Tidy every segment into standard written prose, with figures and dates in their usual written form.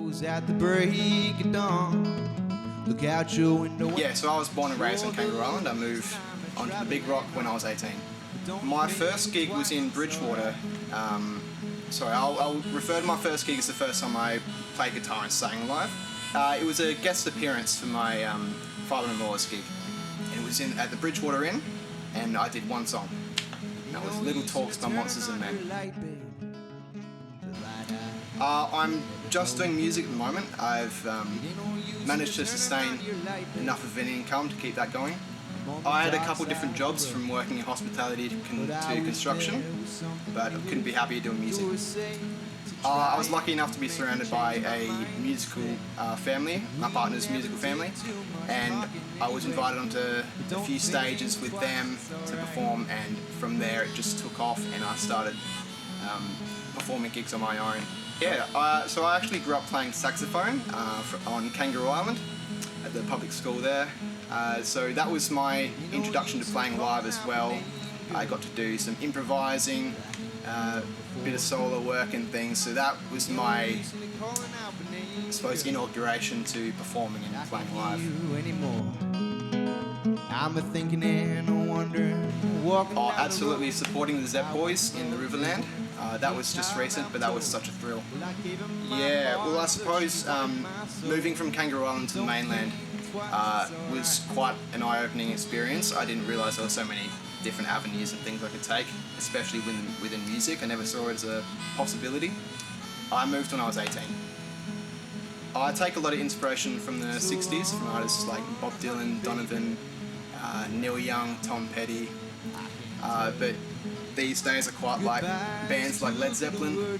Rose at the break of dawn. Look out your window. Yeah, so I was born and raised on Kangaroo Island. I moved onto the Big Rock when I was 18. My first gig was in Bridgewater. I'll refer to my first gig as the first time I played guitar and sang live. It was a guest appearance for my father-in-law's gig. It was at the Bridgewater Inn, and I did one song. That was Little Talks by Monsters and Men. I'm just doing music at the moment. I've managed to sustain enough of an income to keep that going. I had a couple different jobs, from working in hospitality to construction, but I couldn't be happier doing music. I was lucky enough to be surrounded by a musical family, my partner's musical family, and I was invited onto a few stages with them to perform, and from there it just took off and I started performing gigs on my own. Yeah, so I actually grew up playing saxophone on Kangaroo Island at the public school there. So that was my introduction to playing live as well. I got to do some improvising, a bit of solo work and things, so that was my, I suppose, inauguration to performing and playing live. I'm a thinking and a wondering, Oh, absolutely supporting the Zep Boys in the Riverland. That was just recent, but that was such a thrill. Yeah, well, I suppose moving from Kangaroo Island to the mainland was quite an eye-opening experience. I didn't realise there were so many different avenues and things I could take, especially within music. I never saw it as a possibility. I moved when I was 18. I take a lot of inspiration from the 60s, from artists like Bob Dylan, Donovan, Neil Young, Tom Petty, but these days I quite like bands like Led Zeppelin.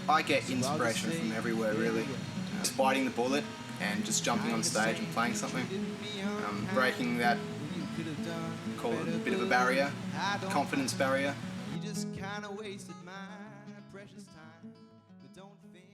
I get inspiration from everywhere, really. Just biting the bullet and just jumping on stage and playing something, breaking that, call it a bit of a barrier, confidence barrier. You just kind of wasted my precious time, but don't think